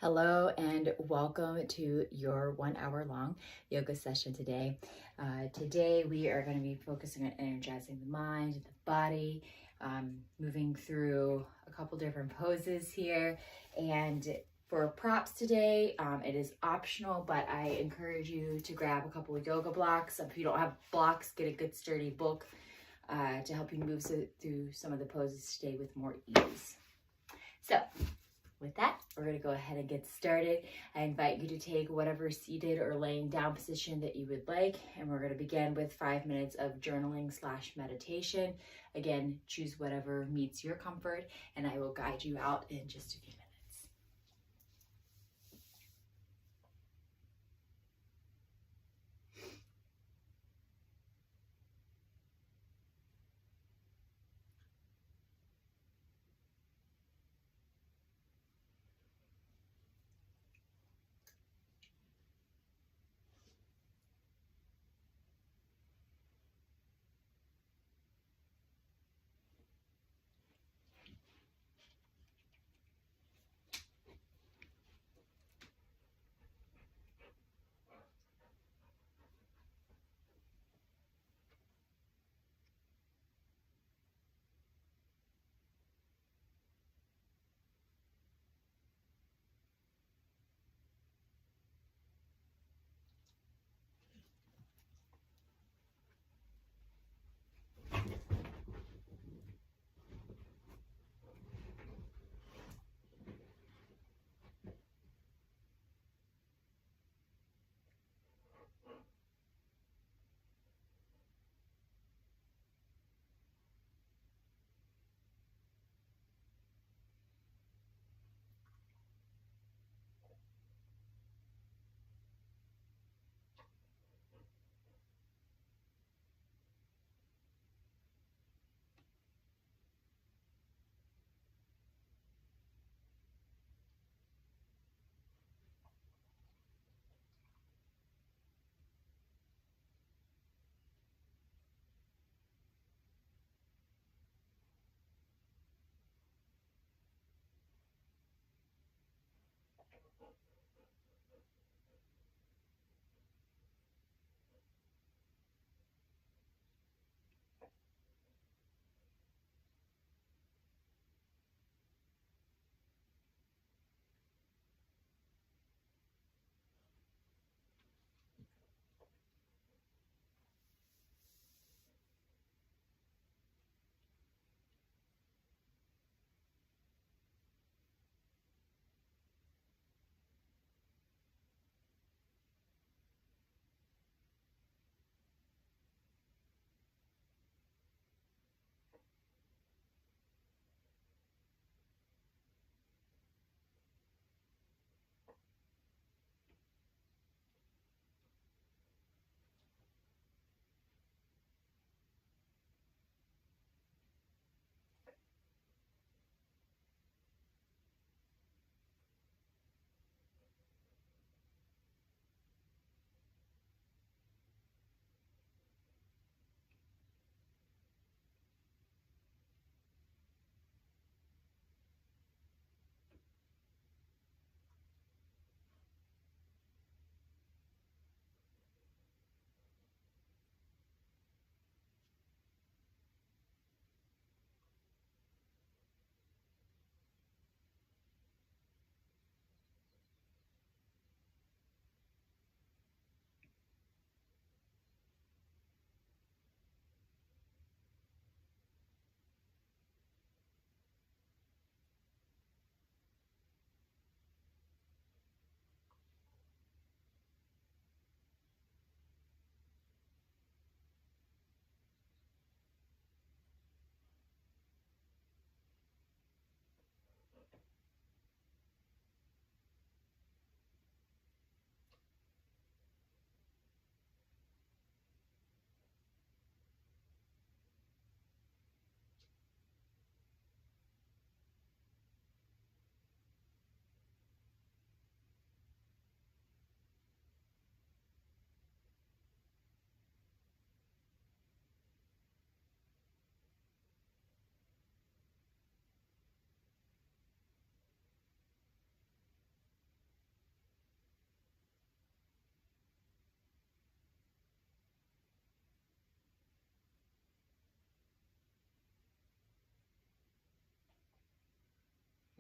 Hello and welcome to your 1 hour long yoga session today. Today we are going to be focusing on energizing the mind, the body, moving through a couple different poses here. And for props today, it is optional, but I encourage you to grab a couple of yoga blocks. If you don't have blocks, get a good sturdy book to help you move through some of the poses today with more ease. So, with that, we're going to go ahead and get started. I invite you to take whatever seated or laying down position that you would like, and we're going to begin with 5 minutes of journaling / meditation. Again, choose whatever meets your comfort, and I will guide you out in just a few minutes.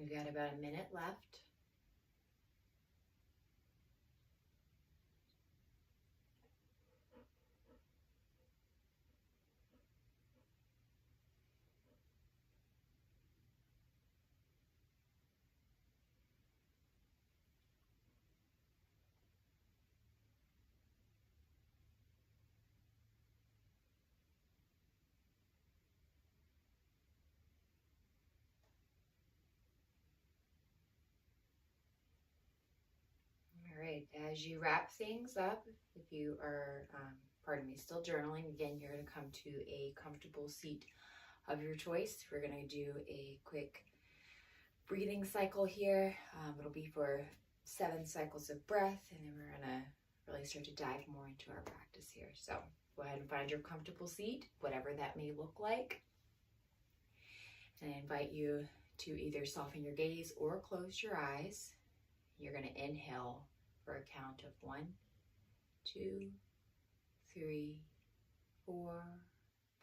We've got about a minute left. All right, as you wrap things up, if you are, pardon me, still journaling, again, you're going to come to a comfortable seat of your choice. We're going to do a quick breathing cycle here. It'll be for 7 cycles of breath, and then we're going to really start to dive more into our practice here. So go ahead and find your comfortable seat, whatever that may look like. And I invite you to either soften your gaze or close your eyes. You're going to inhale for a count of 1, 2, 3, 4.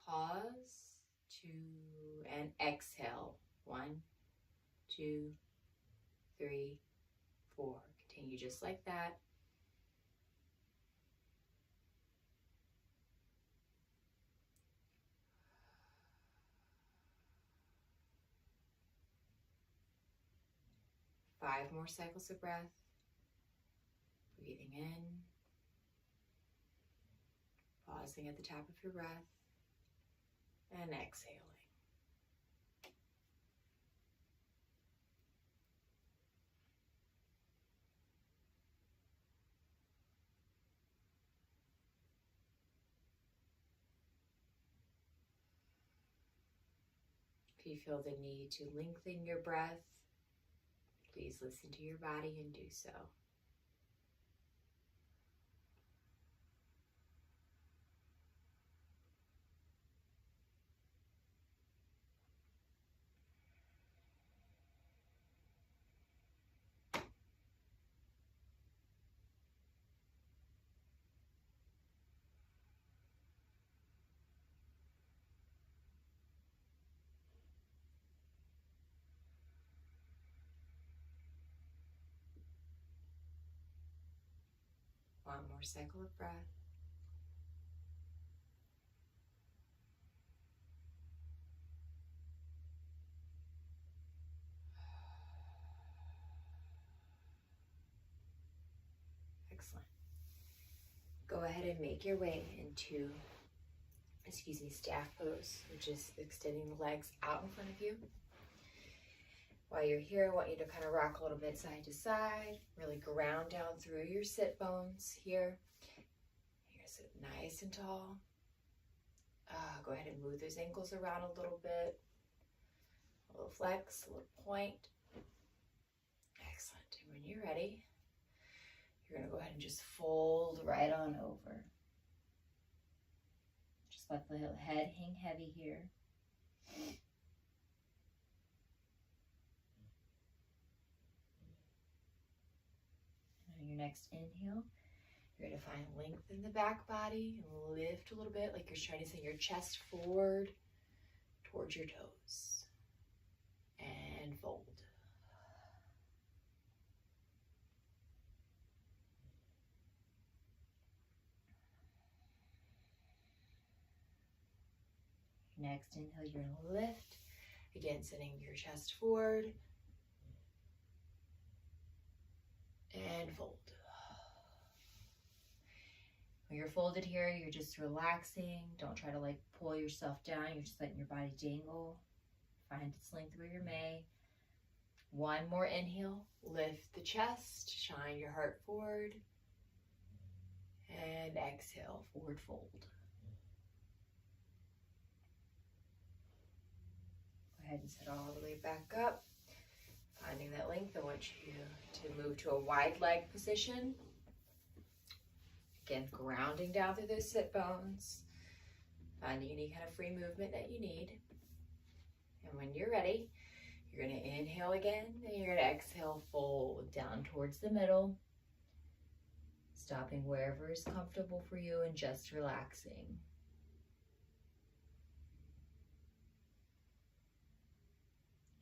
Pause, 2, and exhale. 1, 2, 3, 4. Continue just like that. Five more cycles of breath. Breathing in. Pausing at the top of your breath. And exhaling. If you feel the need to lengthen your breath, please listen to your body and do so. One more cycle of breath. Excellent. Go ahead and make your way into, staff pose, which is extending the legs out in front of you. While you're here, I want you to kind of rock a little bit side to side, really ground down through your sit bones here. You're gonna sit nice and tall. Go ahead and move those ankles around a little bit. A little flex, a little point. Excellent. And when you're ready, you're gonna go ahead and just fold right on over. Just let the head hang heavy here. And on your next inhale, you're gonna find length in the back body and lift a little bit, like you're trying to send your chest forward towards your toes. And fold. Next inhale, you're gonna lift. Again, sending your chest forward. And fold. When you're folded here, you're just relaxing. Don't try to like pull yourself down. You're just letting your body dangle. Find its length where you may. One more inhale. Lift the chest. Shine your heart forward. And exhale, forward fold. Go ahead and sit all the way back up. Finding that length, I want you to move to a wide leg position. Again, grounding down through those sit bones. Finding any kind of free movement that you need. And when you're ready, you're going to inhale again, and you're going to exhale, fold down towards the middle. Stopping wherever is comfortable for you and just relaxing.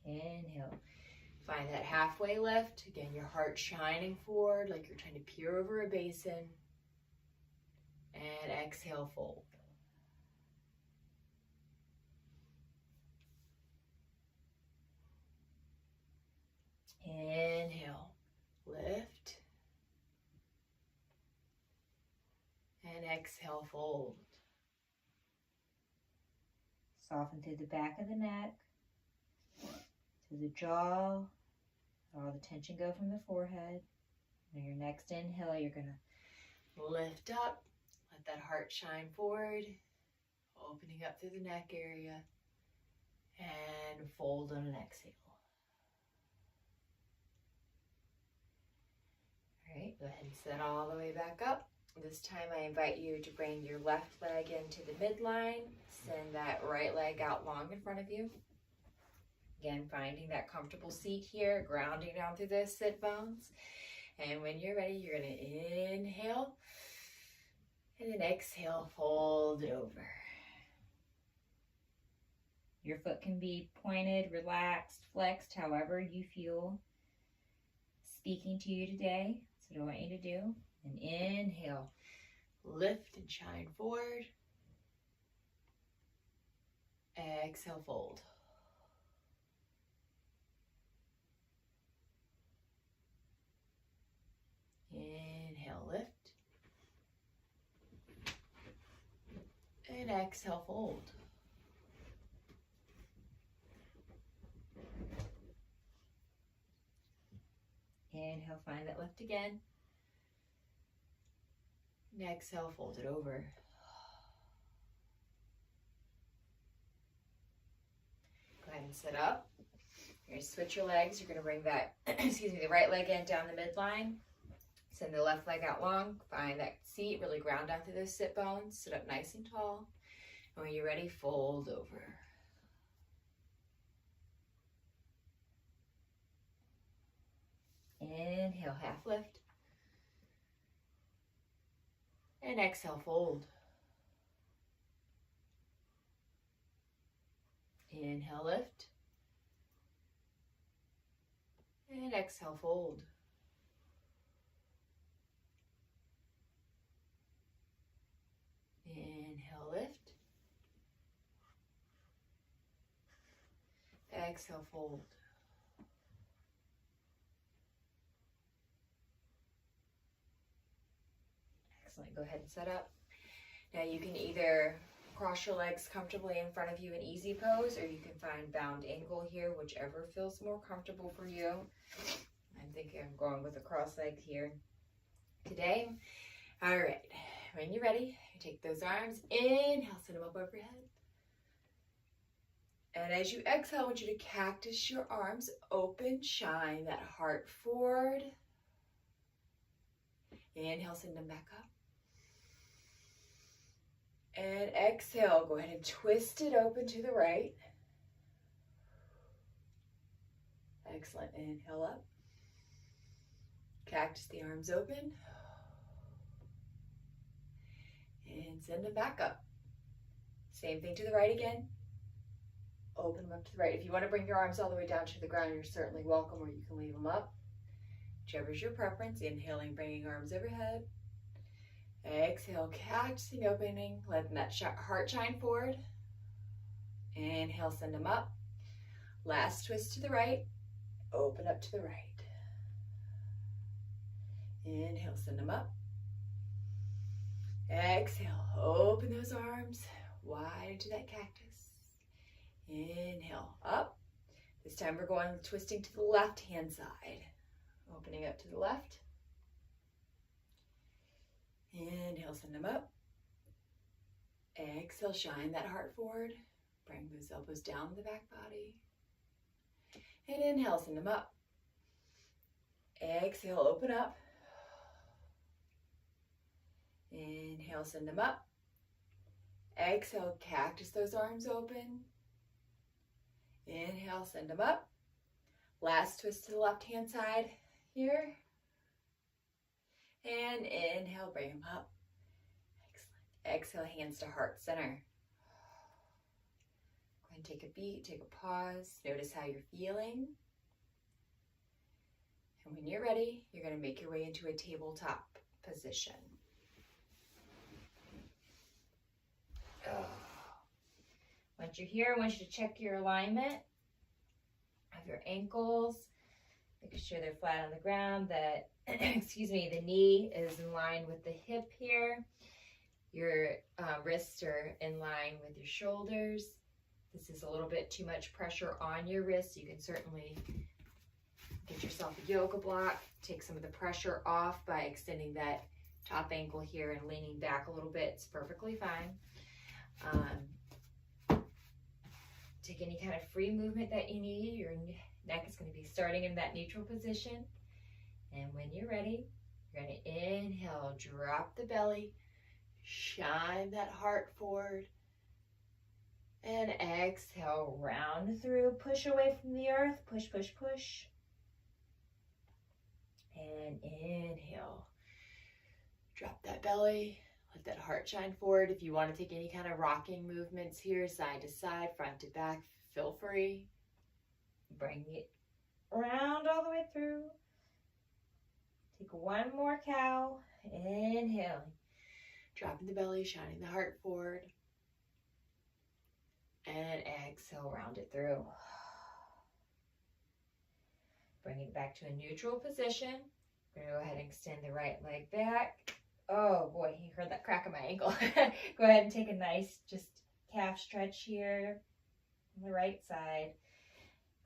Inhale. Find that halfway lift. Again, your heart shining forward like you're trying to peer over a basin. And exhale, fold. Inhale, lift. And exhale, fold. Soften through the back of the neck, through the jaw. Let all the tension go from the forehead. On your next inhale, you're going to lift up. Let that heart shine forward, opening up through the neck area. And fold on an exhale. All right, go ahead and sit all the way back up. This time I invite you to bring your left leg into the midline. Send that right leg out long in front of you. Again, finding that comfortable seat here, grounding down through those sit bones. And when you're ready, you're going to inhale and then exhale, fold it over. Your foot can be pointed, relaxed, flexed, however you feel speaking to you today. That's what I want you to do. And inhale, lift and shine forward. Exhale, fold. Inhale, lift. And exhale, fold. Inhale, find that lift again. And exhale, fold it over. Go ahead and sit up. You're going to switch your legs. You're going to bring that, the right leg in down the midline. Send the left leg out long. Find that seat. Really ground down through those sit bones. Sit up nice and tall. And when you're ready, fold over. Inhale, half lift. And exhale, fold. Inhale, lift. And exhale, fold. Inhale, lift. Exhale, fold. Excellent. Go ahead and set up. Now you can either cross your legs comfortably in front of you in easy pose, or you can find bound ankle here, whichever feels more comfortable for you. I'm thinking I'm going with a cross leg here today. All right. When you're ready, you take those arms, inhale, send them up overhead. And as you exhale, I want you to cactus your arms open, shine that heart forward. Inhale, send them back up. And exhale, go ahead and twist it open to the right. Excellent. Inhale up. Cactus the arms open. And send them back up. Same thing to the right again. Open them up to the right. If you want to bring your arms all the way down to the ground, you're certainly welcome, or you can leave them up. Whichever is your preference. Inhaling, bringing arms overhead. Exhale, cactusing, opening, letting that heart shine forward. Inhale, send them up. Last twist to the right. Open up to the right. Inhale, send them up. Exhale, open those arms wide into that cactus. Inhale, up. This time we're going twisting to the left-hand side. Opening up to the left. Inhale, send them up. Exhale, shine that heart forward. Bring those elbows down the back body. And inhale, send them up. Exhale, open up. Inhale, send them up. Exhale, cactus those arms open. Inhale, send them up. Last twist to the left-hand side here. And inhale, bring them up. Excellent. Exhale, hands to heart center. Go ahead and take a beat, take a pause. Notice how you're feeling. And And when you're ready, you're going to make your way into a tabletop position. Once you're here, I want you to check your alignment of your ankles, making sure they're flat on the ground, that, excuse me, the knee is in line with the hip here. Your wrists are in line with your shoulders. This is a little bit too much pressure on your wrists. You can certainly get yourself a yoga block, take some of the pressure off by extending that top ankle here and leaning back a little bit. It's perfectly fine. Take any kind of free movement that you need. Your neck is going to be starting in that neutral position. And when you're ready, you're going to inhale, drop the belly, shine that heart forward. And exhale, round through, push away from the earth, push, push, push. And inhale, drop that belly, let that heart shine forward. If you want to take any kind of rocking movements here, side to side, front to back, feel free. Bring it around all the way through. Take one more cow, inhale, dropping the belly, shining the heart forward. And exhale, round it through. Bring it back to a neutral position. We're going to go ahead and extend the right leg back. Oh boy, you heard that crack in my ankle. Go ahead and take a nice just calf stretch here on the right side.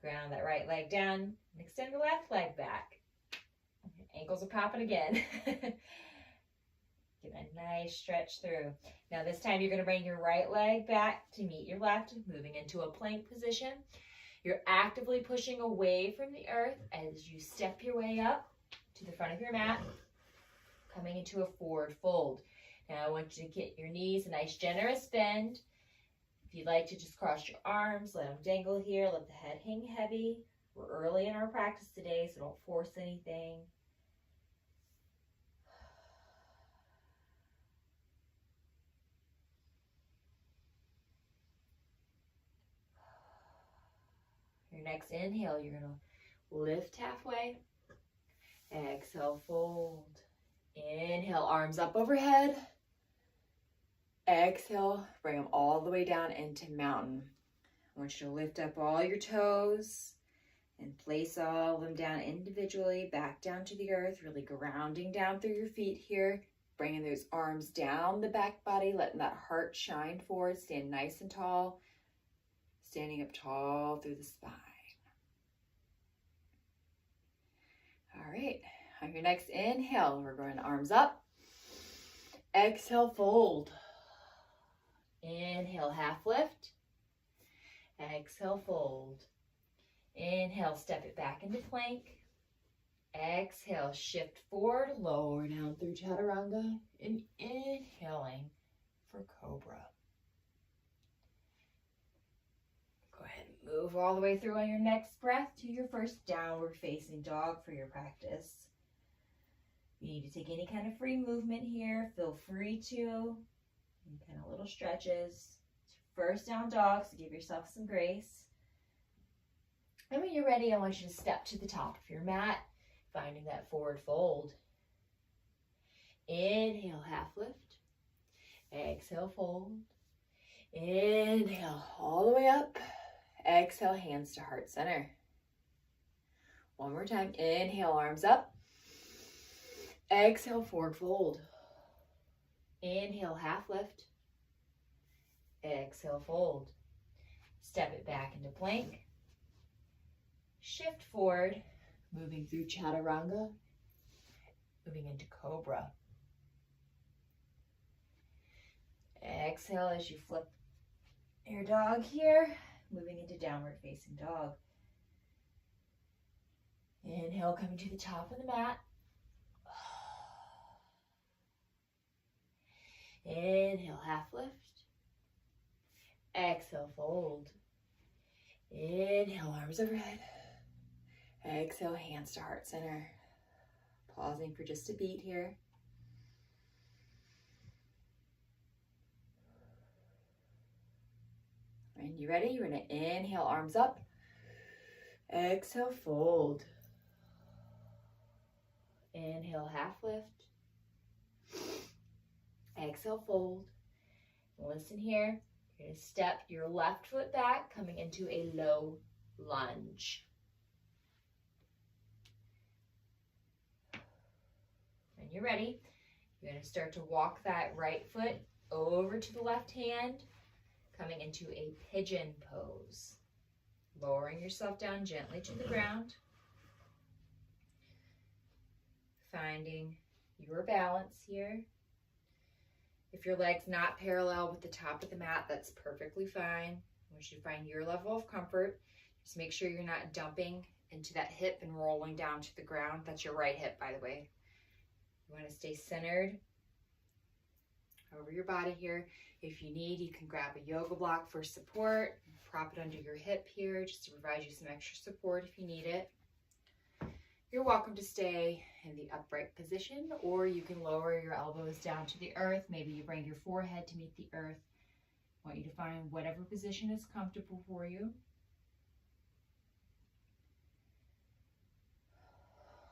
Ground that right leg down and extend the left leg back. Ankles are popping again. Get a nice stretch through. Now this time you're going to bring your right leg back to meet your left, moving into a plank position. You're actively pushing away from the earth as you step your way up to the front of your mat, coming into a forward fold. Now I want you to get your knees a nice generous bend. If you'd like to just cross your arms, let them dangle here, let the head hang heavy. We're early in our practice today, so don't force anything. Your next inhale, you're going to lift halfway. Exhale, fold. Inhale, arms up overhead. Exhale, bring them all the way down into mountain. I want you to lift up all your toes and place all of them down individually, back down to the earth, really grounding down through your feet here. Bringing those arms down the back body, letting that heart shine forward, stand nice and tall. Standing up tall through the spine. All right, on your next inhale, we're going arms up. Exhale, fold. Inhale, half lift. Exhale, fold. Inhale, step it back into plank. Exhale, shift forward, lower down through chaturanga, and inhaling for cobra. Move all the way through on your next breath to your first downward facing dog for your practice. You need to take any kind of free movement here. Feel free to. Any kind of little stretches. It's your first down dog, so give yourself some grace. And when you're ready, I want you to step to the top of your mat, finding that forward fold. Inhale, half lift. Exhale, fold. Inhale, all the way up. Exhale, hands to heart center. One more time. Inhale, arms up. Exhale, forward fold. Inhale, half lift. Exhale, fold. Step it back into plank. Shift forward, moving through chaturanga, moving into cobra. Exhale as you flip your dog here. Moving into downward facing dog. Inhale, coming to the top of the mat. Inhale, half lift. Exhale, fold. Inhale, arms overhead. Exhale, hands to heart center. Pausing for just a beat here. And you ready? You're going to inhale, arms up. Exhale, fold. Inhale, half lift. Exhale, fold. Listen here. You're going to step your left foot back, coming into a low lunge. When you're ready, you're going to start to walk that right foot over to the left hand, coming into a pigeon pose. Lowering yourself down gently to the ground. Finding your balance here. If your leg's not parallel with the top of the mat, that's perfectly fine. Once you find your level of comfort, just make sure you're not dumping into that hip and rolling down to the ground. That's your right hip, by the way. You want to stay centered over your body here. If you need, you can grab a yoga block for support. Prop it under your hip here just to provide you some extra support if you need it. You're welcome to stay in the upright position, or you can lower your elbows down to the earth. Maybe you bring your forehead to meet the earth. I want you to find whatever position is comfortable for you.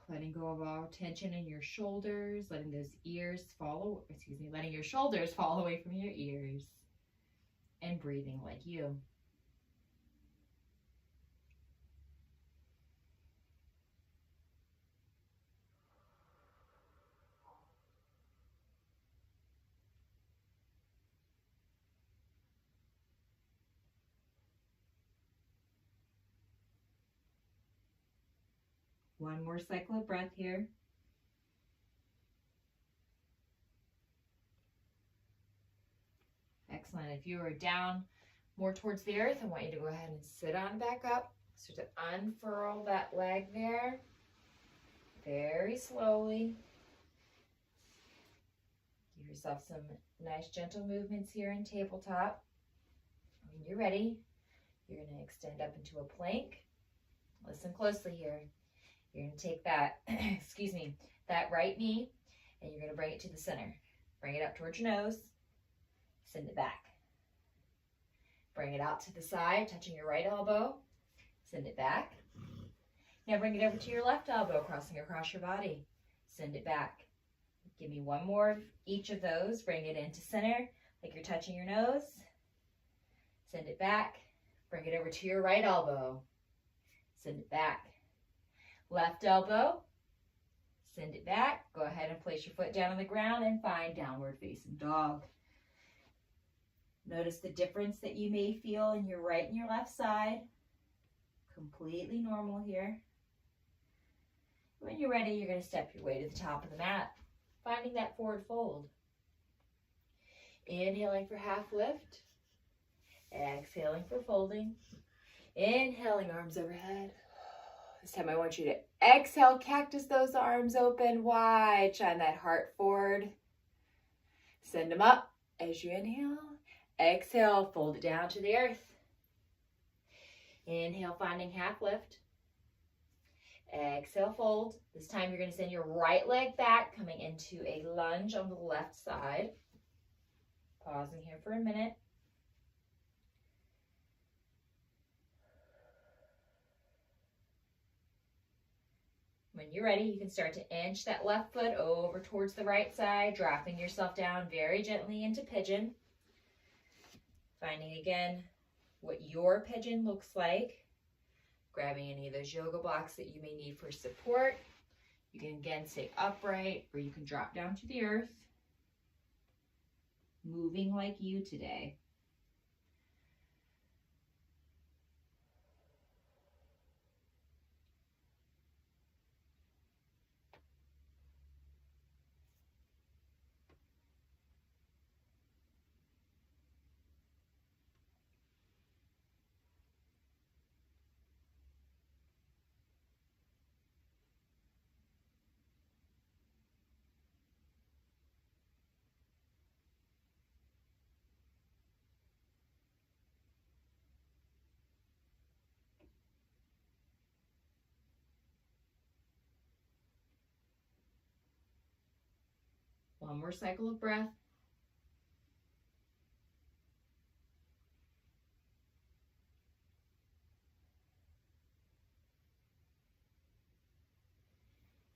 Letting go of all tension in your shoulders, letting those ears follow, letting your shoulders fall away from your ears, and breathing like you. One more cycle of breath here. Excellent. If you are down more towards the earth, I want you to go ahead and sit on back up. So to unfurl that leg there, very slowly. Give yourself some nice gentle movements here in tabletop. When you're ready, you're going to extend up into a plank. Listen closely here. You're going to take that, that right knee, and you're going to bring it to the center. Bring it up towards your nose. Send it back. Bring it out to the side, touching your right elbow. Send it back. Now bring it over to your left elbow, crossing across your body. Send it back. Give me one more of each of those. Bring it into center, like you're touching your nose. Send it back. Bring it over to your right elbow. Send it back. Left elbow. Send it back. Go ahead and place your foot down on the ground and find downward facing dog. Notice the difference that you may feel in your right and your left side. Completely normal here. When you're ready, you're going to step your way to the top of the mat, finding that forward fold. Inhaling for half lift. Exhaling for folding. Inhaling, arms overhead. This time I want you to exhale, cactus those arms open wide. Shine that heart forward. Send them up as you inhale. Exhale, fold it down to the earth. Inhale, finding half lift. Exhale, fold. This time you're going to send your right leg back, coming into a lunge on the left side. Pausing here for a minute. When you're ready, you can start to inch that left foot over towards the right side, dropping yourself down very gently into pigeon. Finding again what your pigeon looks like. Grabbing any of those yoga blocks that you may need for support. You can again stay upright, or you can drop down to the earth. Moving like you today. One more cycle of breath.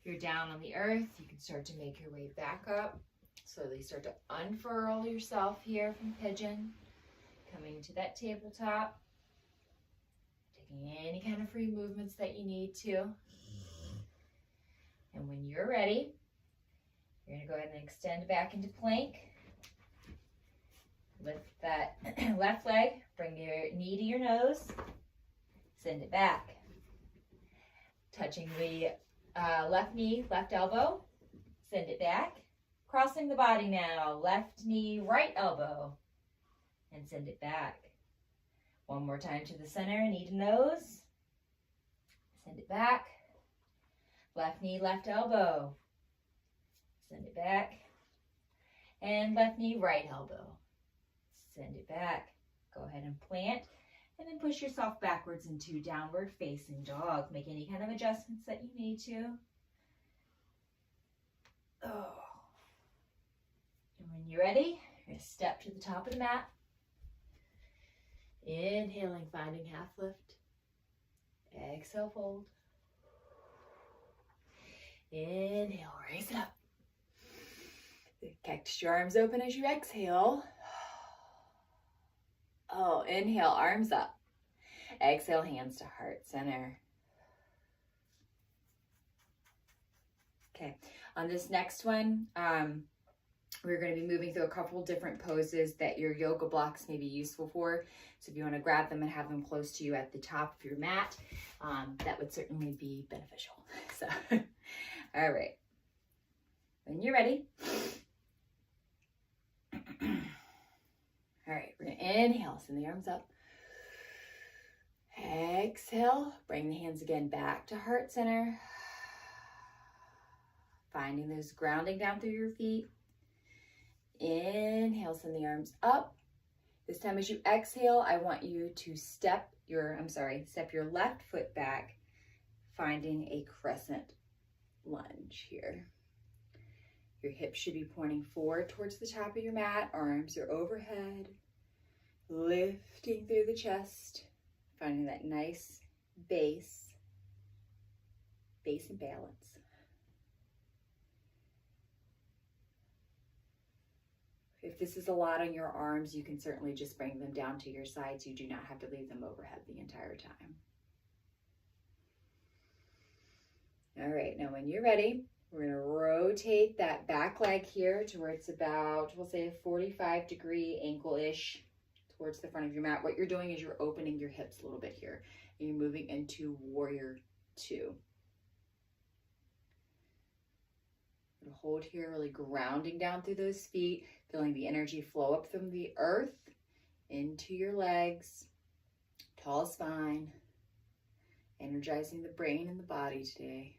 If you're down on the earth, you can start to make your way back up. Slowly start to unfurl yourself here from pigeon. Coming to that tabletop. Taking any kind of free movements that you need to. And when you're ready, you're going to go ahead and extend back into plank. Lift that left leg, bring your knee to your nose, send it back. Touching the left knee, left elbow, send it back. Crossing the body now, left knee, right elbow, and send it back. One more time to the center, knee to nose, send it back. Left knee, left elbow, send it back. And left knee, right elbow, send it back. Go ahead and plant, and then push yourself backwards into downward facing dog. Make any kind of adjustments that you need to. Oh. And when you're ready, you're going to step to the top of the mat. Inhaling, finding half lift. Exhale, fold. Inhale, raise it up. Cactus your arms open as you exhale. Oh, inhale, arms up. Exhale, hands to heart center. Okay, on this next one, we're going to be moving through a couple different poses that your yoga blocks may be useful for. So if you want to grab them and have them close to you at the top of your mat, that would certainly be beneficial. So, all right. When you're ready. All right, we're going to inhale, send the arms up. Exhale, bring the hands again back to heart center. Finding those grounding down through your feet. Inhale, send the arms up. This time as you exhale, I want you to step your left foot back, finding a crescent lunge here. Your hips should be pointing forward towards the top of your mat. Arms are overhead, lifting through the chest, finding that nice base and balance. If this is a lot on your arms, you can certainly just bring them down to your sides. You do not have to leave them overhead the entire time. All right, now when you're ready, we're going to rotate that back leg here to where it's about, we'll say a 45-degree ankle-ish towards the front of your mat. What you're doing is you're opening your hips a little bit here, and you're moving into warrior two. Hold here, really grounding down through those feet, feeling the energy flow up from the earth into your legs, tall spine, energizing the brain and the body today.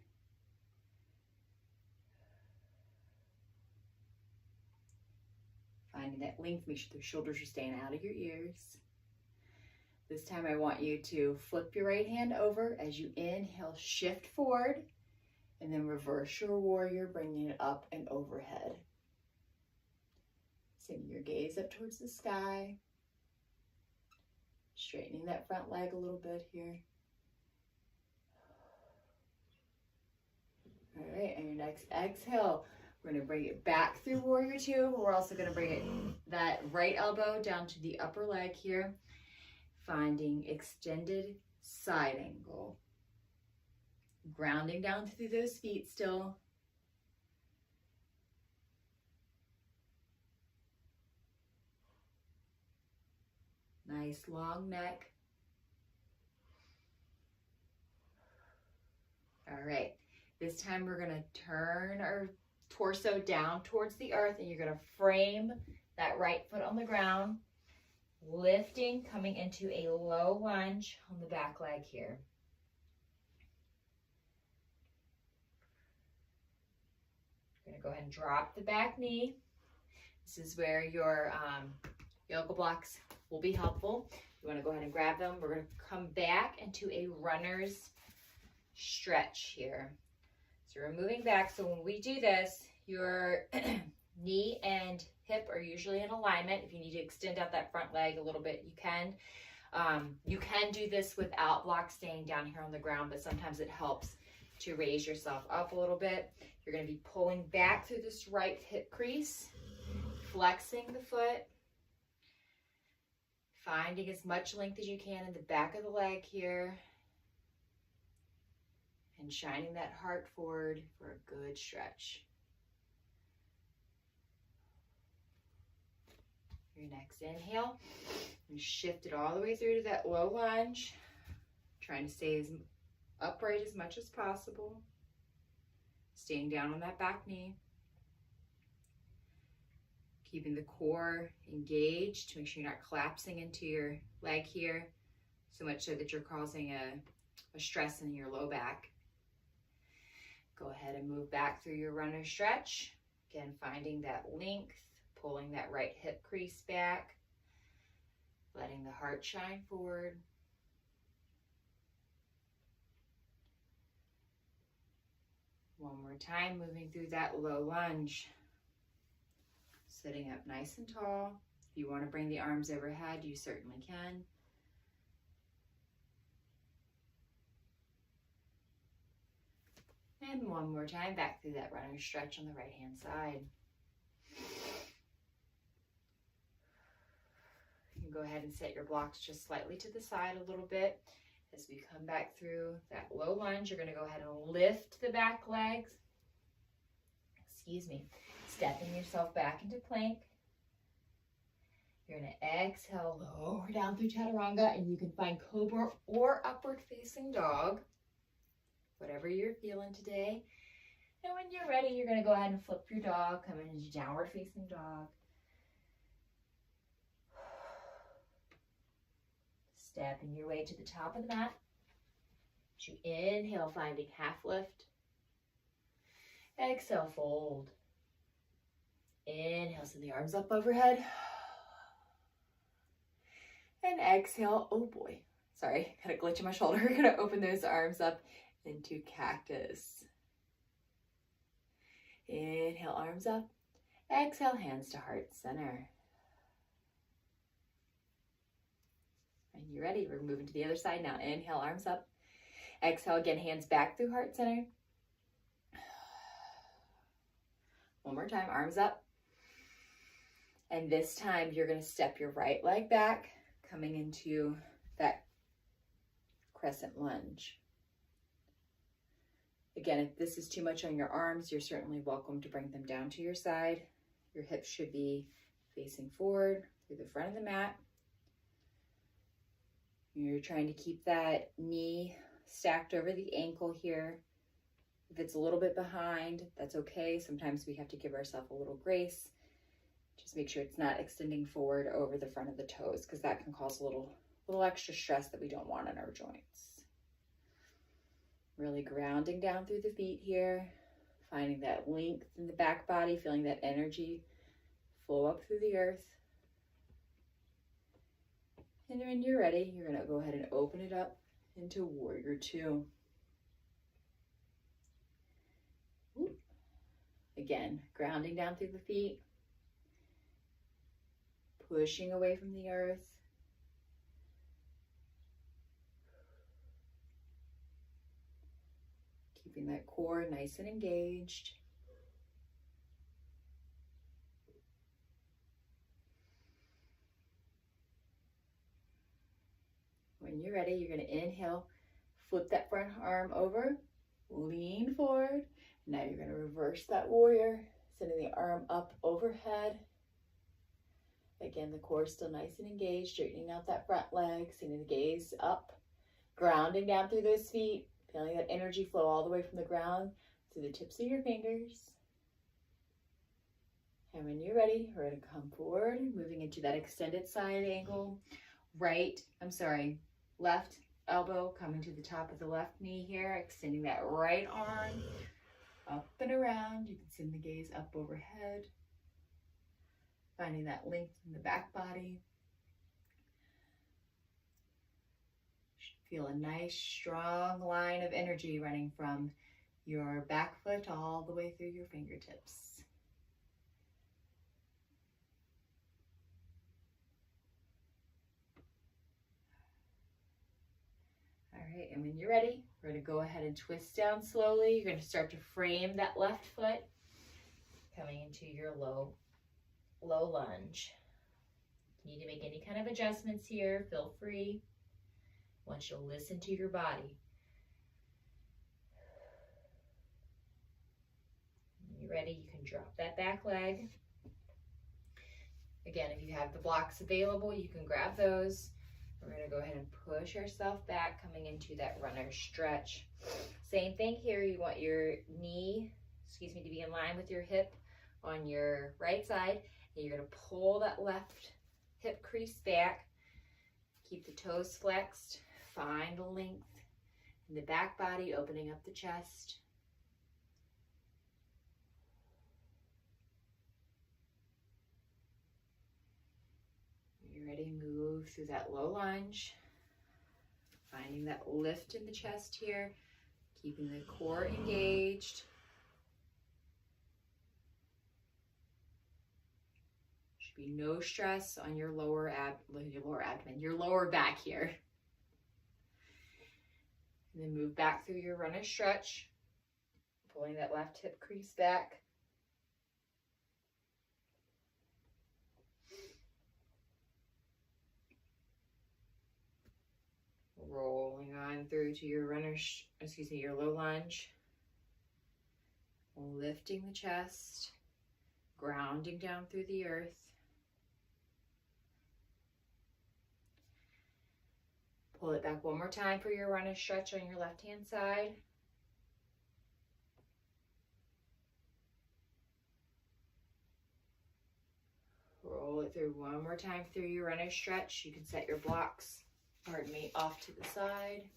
Finding that length, make sure the shoulders are staying out of your ears. This time I want you to flip your right hand over as you inhale, shift forward, and then reverse your warrior, bringing it up and overhead. Sending your gaze up towards the sky. Straightening that front leg a little bit here. All right, and your next exhale, we're going to bring it back through warrior two. We're also going to bring that right elbow down to the upper leg here. Finding extended side angle. Grounding down through those feet still. Nice long neck. All right, this time we're going to turn our torso down towards the earth, and you're going to frame that right foot on the ground, lifting, coming into a low lunge on the back leg here. You're going to go ahead and drop the back knee. This is where your yoga blocks will be helpful. You want to go ahead and grab them. We're going to come back into a runner's stretch here. So we're moving back. So when we do this, your knee and hip are usually in alignment. If you need to extend out that front leg a little bit, you can. You can do this without blocks staying down here on the ground, but sometimes it helps to raise yourself up a little bit. You're going to be pulling back through this right hip crease, flexing the foot, finding as much length as you can in the back of the leg here, and shining that heart forward for a good stretch. Your next inhale, and shift it all the way through to that low lunge, trying to stay as upright as much as possible, staying down on that back knee, keeping the core engaged to make sure you're not collapsing into your leg here so much so that you're causing a stress in your low back. Go ahead and move back through your runner stretch. Again, finding that length, pulling that right hip crease back, letting the heart shine forward. One more time, moving through that low lunge. Sitting up nice and tall. If you want to bring the arms overhead, you certainly can. And one more time, back through that runner stretch on the right-hand side. You can go ahead and set your blocks just slightly to the side a little bit. As we come back through that low lunge, you're going to go ahead and lift the back legs. Stepping yourself back into plank. You're going to exhale, lower down through chaturanga, and you can find cobra or upward facing dog, whatever you're feeling today. And when you're ready, you're going to go ahead and flip your dog, come into downward facing dog. Stepping your way to the top of the mat. As you inhale, finding half lift. Exhale, fold. Inhale, send the arms up overhead. And exhale, oh boy, sorry, got a glitch in my shoulder. We're gonna open those arms up into cactus. Inhale, arms up. Exhale, hands to heart center. And you're ready, we're moving to the other side now. Inhale, arms up. Exhale, again, hands back through heart center. One more time, arms up. And this time you're going to step your right leg back, coming into that crescent lunge. Again, if this is too much on your arms, you're certainly welcome to bring them down to your side. Your hips should be facing forward through the front of the mat. You're trying to keep that knee stacked over the ankle here. If it's a little bit behind, that's okay. Sometimes we have to give ourselves a little grace. Just make sure it's not extending forward over the front of the toes, because that can cause a little extra stress that we don't want in our joints. Really grounding down through the feet here, finding that length in the back body, feeling that energy flow up through the earth. And when you're ready, you're going to go ahead and open it up into Warrior Two. Again, grounding down through the feet, pushing away from the earth. Keeping that core nice and engaged. When you're ready, you're going to inhale, flip that front arm over, lean forward. Now you're going to reverse that warrior, sending the arm up overhead. Again, the core is still nice and engaged, straightening out that front leg, sending the gaze up, grounding down through those feet, feeling that energy flow all the way from the ground to the tips of your fingers. And when you're ready, we're going to come forward, moving into that extended side angle. Left elbow coming to the top of the left knee here, extending that right arm up and around. You can send the gaze up overhead, finding that length in the back body. Feel a nice strong line of energy running from your back foot all the way through your fingertips. All right, and when you're ready, We're going to go ahead and twist down slowly. You're going to start to frame that left foot, coming into your low lunge. If you need to make any kind of adjustments here, feel free. I want you to listen to your body. When you're ready, you can drop that back leg. Again, if you have the blocks available, you can grab those. We're going to go ahead and push ourselves back, coming into that runner stretch. Same thing here. You want your knee, to be in line with your hip on your right side. And you're going to pull that left hip crease back. Keep the toes flexed. Find the length in the back body, opening up the chest. You're ready, move through that low lunge. Finding that lift in the chest here, keeping the core engaged. Should be no stress on your lower back here. And then move back through your runner stretch, pulling that left hip crease back. Rolling on through to your your low lunge. Lifting the chest, grounding down through the earth. Pull it back one more time for your runner stretch on your left-hand side. Roll it through one more time through your runner stretch. You can set your blocks, off to the side.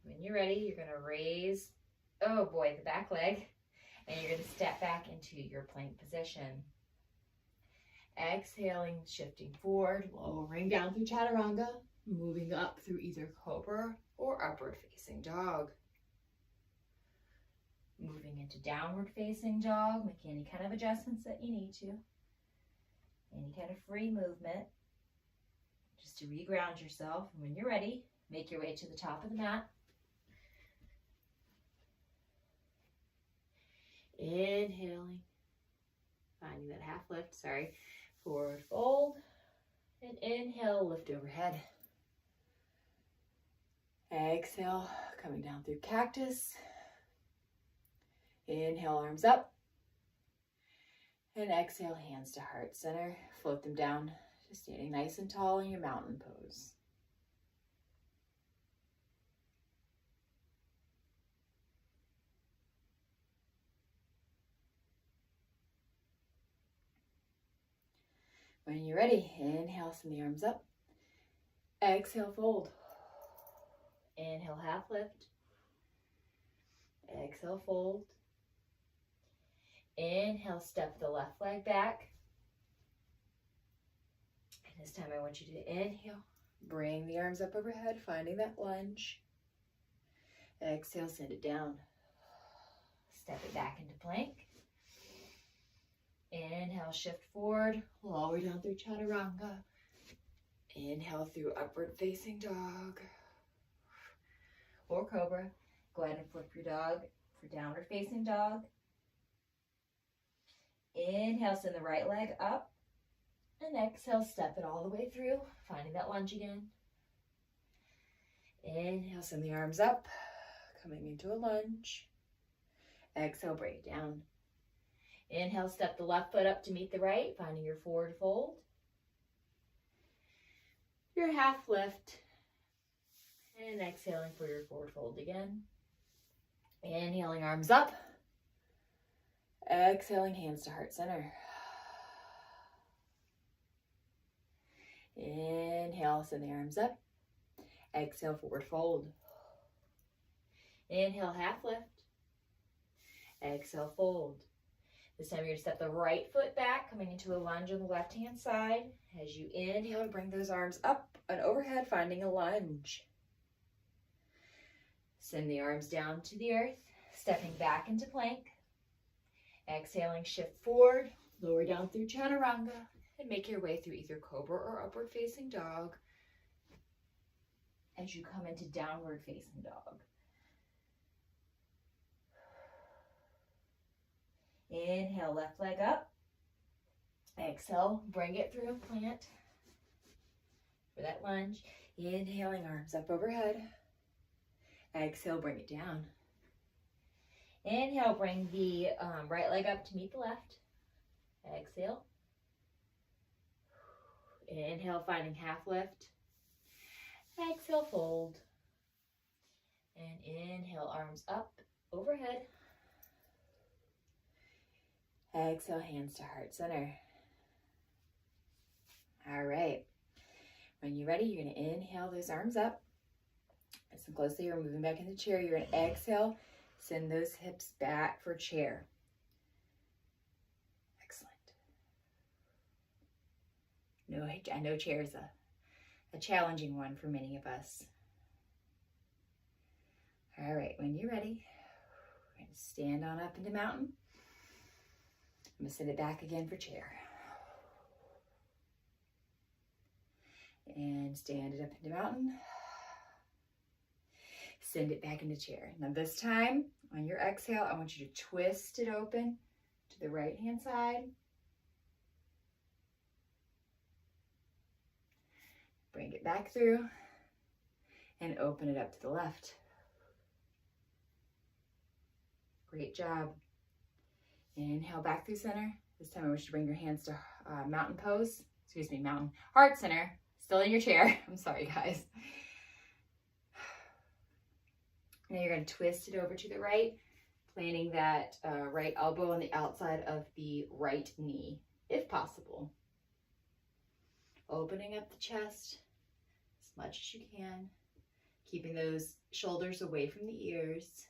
When you're ready, you're going to raise, the back leg, and you're going to step back into your plank position. Exhaling, shifting forward, lowering down through chaturanga, moving up through either cobra or upward facing dog. Moving into downward facing dog, make any kind of adjustments that you need to. Any kind of free movement, just to re-ground yourself. And when you're ready, make your way to the top of the mat. Inhaling, finding that half lift, forward fold, and inhale, lift overhead. Exhale, coming down through cactus. Inhale, arms up. And exhale, hands to heart center. Float them down, just standing nice and tall in your mountain pose. When you're ready, inhale, send the arms up. Exhale, fold. Inhale, half lift. Exhale, fold. Inhale, step the left leg back. And this time I want you to inhale, bring the arms up overhead, finding that lunge. Exhale, send it down. Step it back into plank. Inhale, shift forward, lower down through chaturanga. Inhale through upward facing dog or cobra. Go ahead and flip your dog for downward facing dog. Inhale, send the right leg up. And exhale, step it all the way through, finding that lunge again. Inhale, send the arms up, coming into a lunge. Exhale, bring it down. Inhale, step the left foot up to meet the right, finding your forward fold. Your half lift. And exhaling for your forward fold again. Inhaling, arms up. Exhaling, hands to heart center. Inhale, send the arms up. Exhale, forward fold. Inhale, half lift. Exhale, fold. This time you're going to step the right foot back, coming into a lunge on the left-hand side. As you inhale, bring those arms up and overhead, finding a lunge. Send the arms down to the earth, stepping back into plank. Exhaling, shift forward, lower down through chaturanga, and make your way through either cobra or upward facing dog. as you come into downward facing dog. Inhale, left leg up. Exhale, bring it through, plant for that lunge. Inhaling, arms up overhead. Exhale, bring it down. Inhale, bring the right leg up to meet the left. Exhale. Inhale, finding half lift. Exhale, fold. And inhale, arms up overhead. Exhale, hands to heart center. All right. When you're ready, you're going to inhale those arms up. Listen closely. You're moving back in the chair. You're going to exhale. Send those hips back for chair. Excellent. No, I know chair is a challenging one for many of us. All right. When you're ready, we're going to stand on up into mountain. I'm going to send it back again for chair. And stand it up into mountain. Send it back into chair. Now this time, on your exhale, I want you to twist it open to the right hand side. Bring it back through and open it up to the left. Great job. Inhale back through center. This time I want you to bring your hands to mountain pose. Mountain heart center. Still in your chair. I'm sorry, guys. Now you're going to twist it over to the right, planting that right elbow on the outside of the right knee, if possible. Opening up the chest as much as you can, keeping those shoulders away from the ears,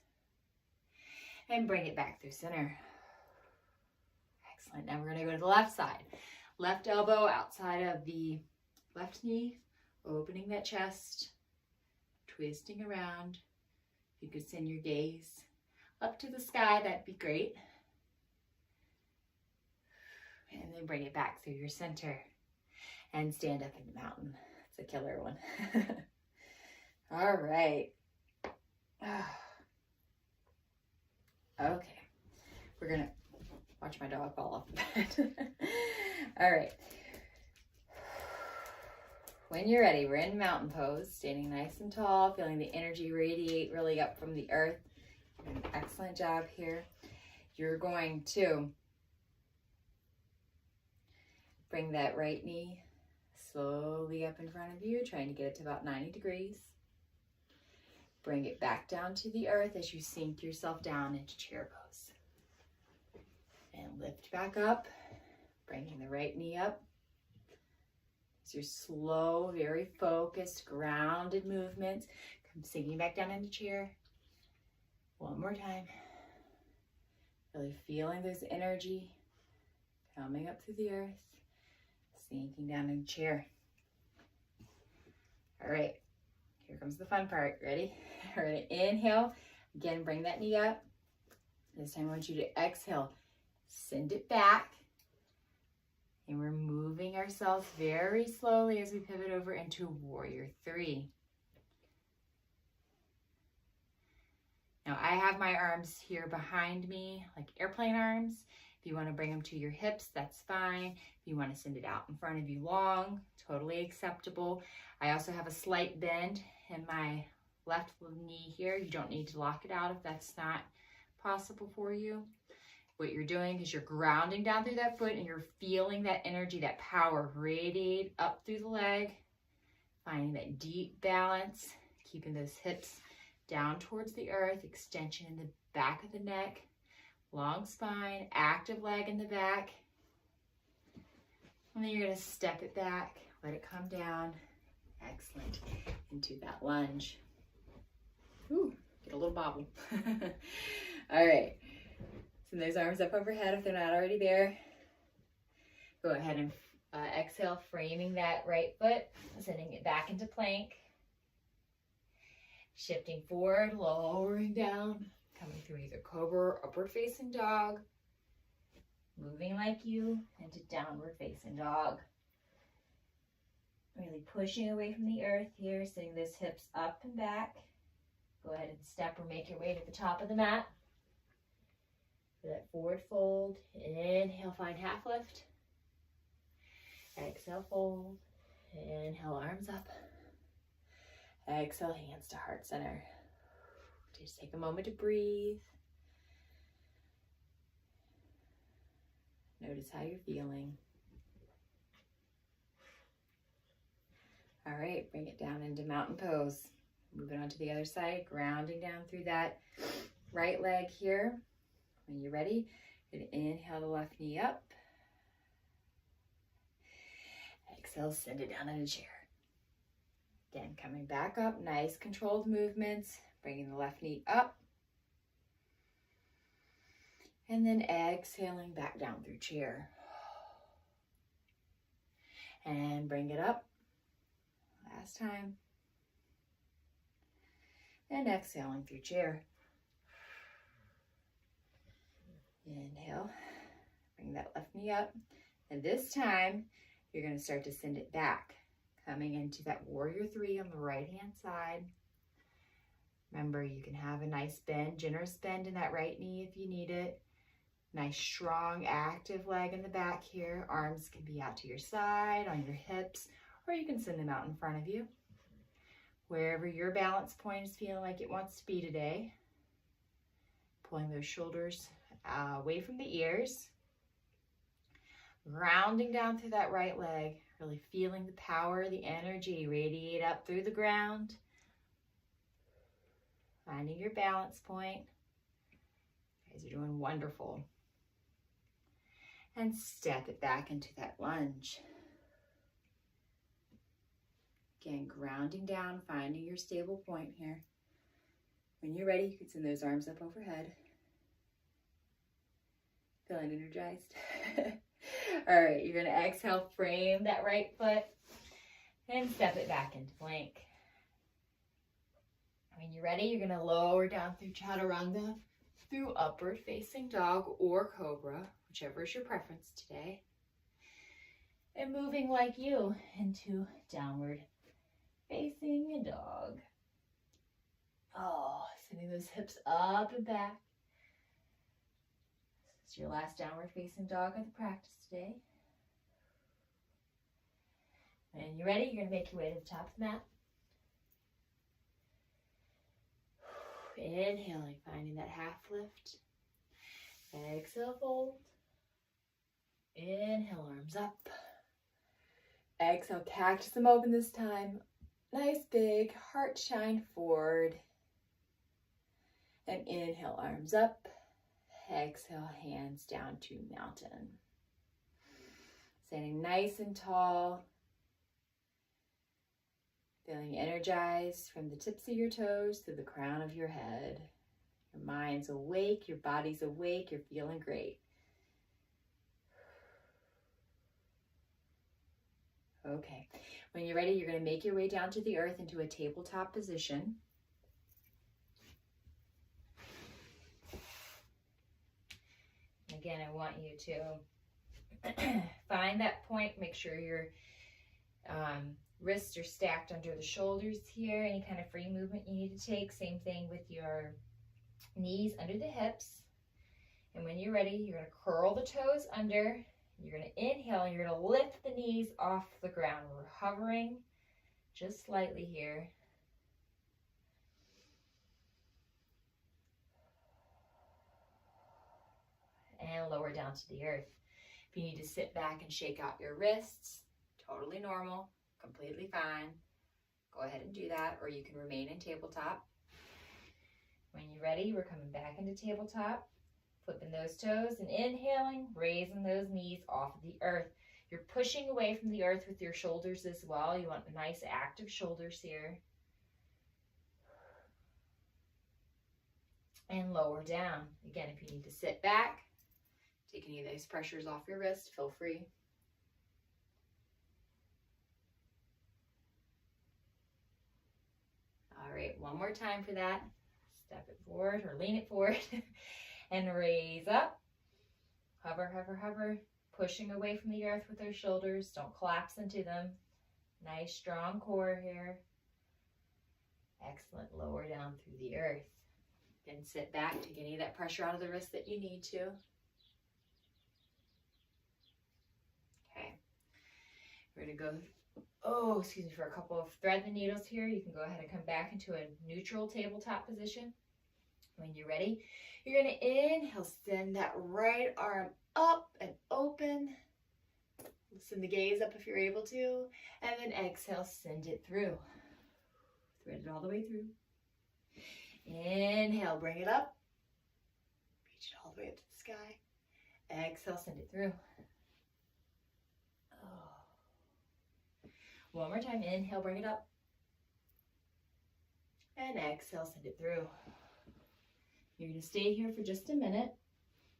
and bring it back through center. Excellent. Now we're going to go to the left side. Left elbow outside of the left knee, opening that chest, twisting around. If you could send your gaze up to the sky, that'd be great. And then bring it back through your center and stand up in the mountain. It's a killer one. All right. Okay. We're going to watch my dog fall off the bed. All right. When you're ready, we're in mountain pose, standing nice and tall, feeling the energy radiate really up from the earth. An excellent job here. You're going to bring that right knee slowly up in front of you, trying to get it to about 90 degrees. Bring it back down to the earth as you sink yourself down into chair pose. And lift back up, bringing the right knee up. It's your slow, very focused, grounded movements. Come sinking back down into chair. One more time. Really feeling this energy coming up through the earth, sinking down into chair. All right, here comes the fun part. Ready? We're going to inhale. Again, bring that knee up. This time I want you to exhale. Send it back. And we're moving ourselves very slowly as we pivot over into Warrior 3. Now I have my arms here behind me, like airplane arms. If you want to bring them to your hips, that's fine. If you want to send it out in front of you long, totally acceptable. I also have a slight bend in my left knee here. You don't need to lock it out if that's not possible for you. What you're doing is you're grounding down through that foot and you're feeling that energy, that power radiate up through the leg, finding that deep balance, keeping those hips down towards the earth, extension in the back of the neck, long spine, active leg in the back. And then you're going to step it back, let it come down. Excellent. Into that lunge. Ooh, get a little bobble. All right. Send those arms up overhead if they're not already there. Go ahead and exhale, framing that right foot, sending it back into plank. Shifting forward, lowering down, coming through either cobra or upward facing dog. Moving like you into downward facing dog. Really pushing away from the earth here, sitting those hips up and back. Go ahead and step or make your way to the top of the mat. For that forward fold, inhale, find half lift. Exhale, fold. Inhale, arms up. Exhale, hands to heart center. Just take a moment to breathe. Notice how you're feeling. All right, bring it down into mountain pose. Moving on to the other side, grounding down through that right leg here. When you're ready, you can inhale the left knee up. Exhale, send it down in a chair. Again, coming back up, nice controlled movements, bringing the left knee up. And then exhaling back down through chair. And bring it up. Last time. And exhaling through chair. Inhale. Bring that left knee up. And this time, you're going to start to send it back. Coming into that warrior three on the right-hand side. Remember, you can have a nice bend, generous bend in that right knee if you need it. Nice, strong, active leg in the back here. Arms can be out to your side, on your hips, or you can send them out in front of you. Wherever your balance point is feeling like it wants to be today. Pulling those shoulders away from the ears. Grounding down through that right leg. Really feeling the power, the energy radiate up through the ground. Finding your balance point. You guys are doing wonderful. And step it back into that lunge. Again, grounding down, finding your stable point here. When you're ready, you can send those arms up overhead. Feeling energized? All right, you're going to exhale, frame that right foot, and step it back into plank. When you're ready, you're going to lower down through chaturanga, through upward facing dog or cobra, whichever is your preference today. And moving like you into downward facing a dog. Oh, sending those hips up and back. This is your last downward facing dog of the practice today. When you're ready, you're going to make your way to the top of the mat. Inhaling, finding that half lift. Exhale, fold. Inhale, arms up. Exhale, cactus them open this time. Nice big heart shine forward. And inhale, arms up. Exhale, hands down to mountain. Standing nice and tall. Feeling energized from the tips of your toes to the crown of your head. Your mind's awake, your body's awake, you're feeling great. Okay, when you're ready, you're going to make your way down to the earth into a tabletop position. Again, I want you to find that point, make sure your wrists are stacked under the shoulders here. Any kind of free movement you need to take. Same thing with your knees under the hips. And when you're ready, you're going to curl the toes under. You're going to inhale and you're going to lift the knees off the ground. We're hovering just slightly here. And lower down to the earth. If you need to sit back and shake out your wrists, totally normal. Completely fine. Go ahead and do that, or you can remain in tabletop. When you're ready, we're coming back into tabletop, flipping those toes and inhaling, raising those knees off of the earth. You're pushing away from the earth with your shoulders as well. You want nice active shoulders here. And lower down. Again, if you need to sit back, take any of those pressures off your wrist, feel free. All right, one more time for that. Step it forward or lean it forward and raise up. Hover, hover, hover, pushing away from the earth with our shoulders. Don't collapse into them. Nice strong core here. Excellent. Lower down through the earth. Then sit back, take any of that pressure out of the wrist that you need to. Okay. We're going to go, for a couple of thread the needles here. You can go ahead and come back into a neutral tabletop position. When you're ready, you're going to inhale, send that right arm up and open. Send the gaze up if you're able to. And then exhale, send it through. Thread it all the way through. Inhale, bring it up. Reach it all the way up to the sky. Exhale, send it through. Oh. One more time. Inhale, bring it up. And exhale, send it through. You're going to stay here for just a minute.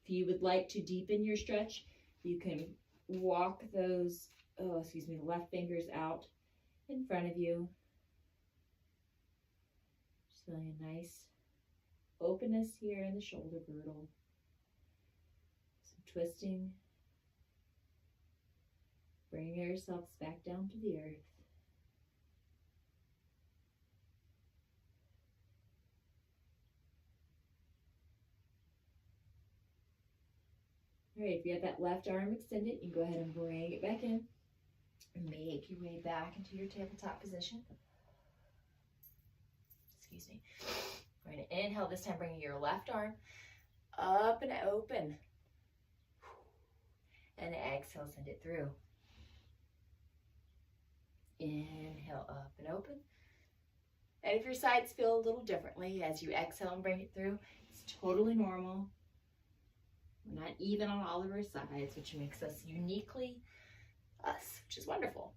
If you would like to deepen your stretch, you can walk those, left fingers out in front of you. Just feeling a nice openness here in the shoulder girdle. Some twisting. Bringing yourselves back down to the earth. All right, if you have that left arm extended, you can go ahead and bring it back in. Make your way back into your tabletop position. Excuse me. We're going to inhale, this time bringing your left arm up and open. And exhale, send it through. Inhale, up and open. And if your sides feel a little differently as you exhale and bring it through, it's totally normal. We're not even on all of our sides, which makes us uniquely us, which is wonderful.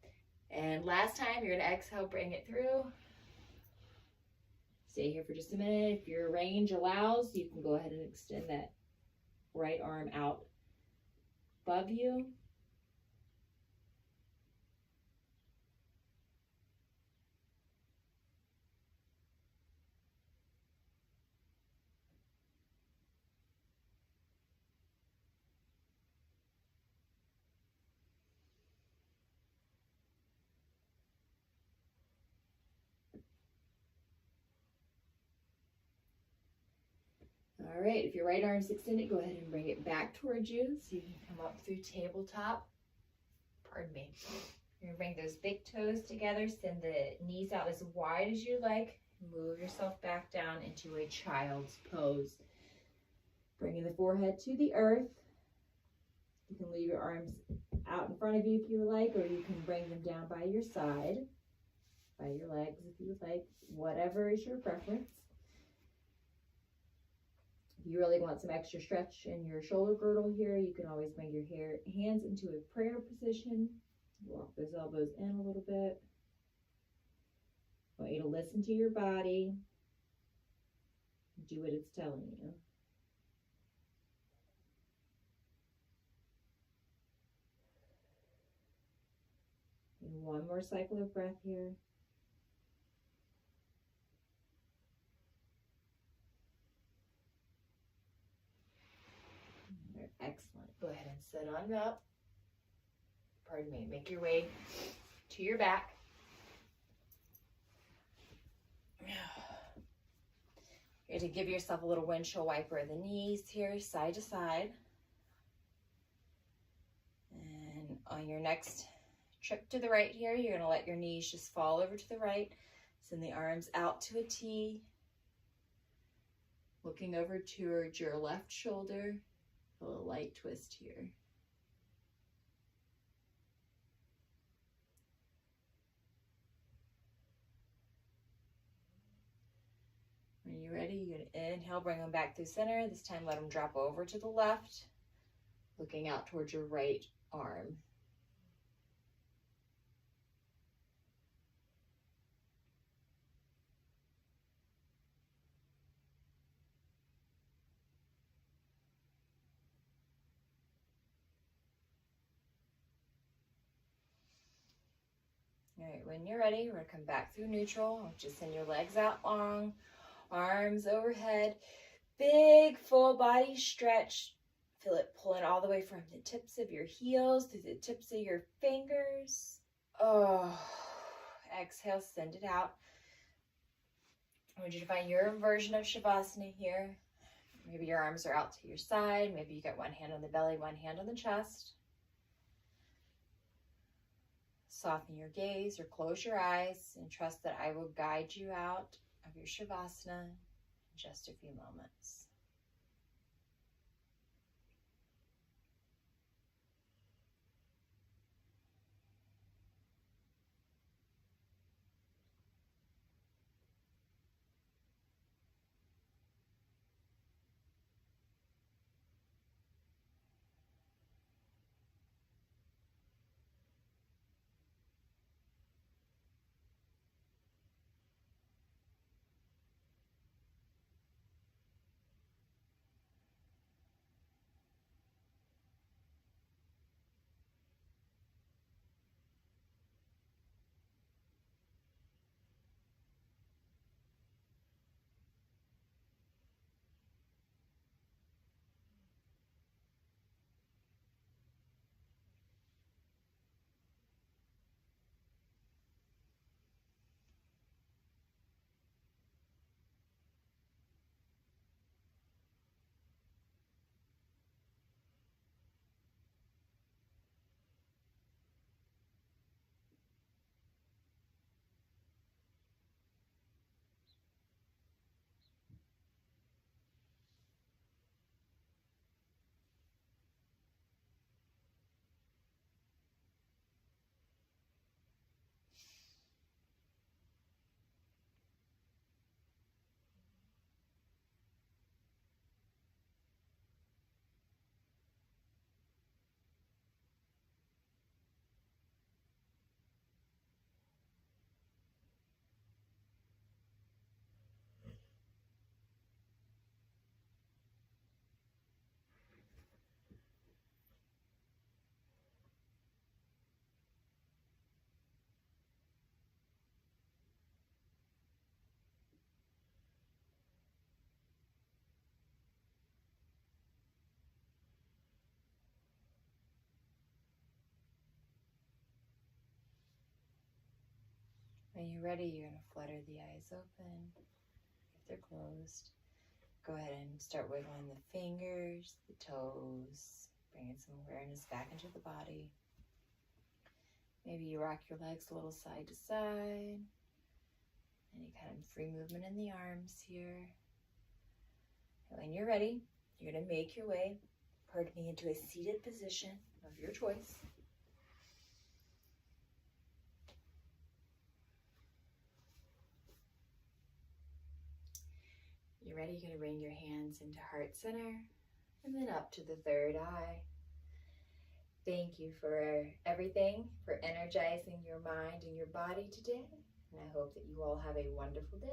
And last time, you're going to exhale, bring it through. Stay here for just a minute. If your range allows, you can go ahead and extend that right arm out above you. All right, if your right arm's extended, go ahead and bring it back towards you so you can come up through tabletop. Pardon me. You're going to bring those big toes together, send the knees out as wide as you like. Move yourself back down into a child's pose. Bringing the forehead to the earth. You can leave your arms out in front of you if you would like, or you can bring them down by your side, by your legs if you would like, whatever is your preference. If you really want some extra stretch in your shoulder girdle here, you can always bring your hands into a prayer position. Walk those elbows in a little bit. I want you to listen to your body. Do what it's telling you. And one more cycle of breath here. Excellent. Go ahead and sit on up. Pardon me. Make your way to your back. You're going to give yourself a little windshield wiper of the knees here, side to side. And on your next trip to the right here, you're going to let your knees just fall over to the right. Send the arms out to a T. Looking over towards your left shoulder. A little light twist here. When you're ready, you're going to inhale, bring them back through center. This time, let them drop over to the left, looking out towards your right arm. All right, when you're ready, we're going to come back through neutral. Just send your legs out long, arms overhead. Big full body stretch. Feel it pulling all the way from the tips of your heels to the tips of your fingers. Oh, exhale, send it out. I want you to find your version of Shavasana here. Maybe your arms are out to your side. Maybe you got one hand on the belly, one hand on the chest. Soften your gaze or close your eyes and trust that I will guide you out of your Shavasana in just a few moments. When you're ready, you're going to flutter the eyes open. If they're closed, go ahead and start wiggling the fingers, the toes, bringing some awareness back into the body. Maybe you rock your legs a little side to side. Any kind of free movement in the arms here. And when you're ready, you're going to make your way, pardon me, into a seated position of your choice. You're ready, you're going to bring your hands into heart center and then up to the third eye. Thank you for everything, for energizing your mind and your body today. And I hope that you all have a wonderful day.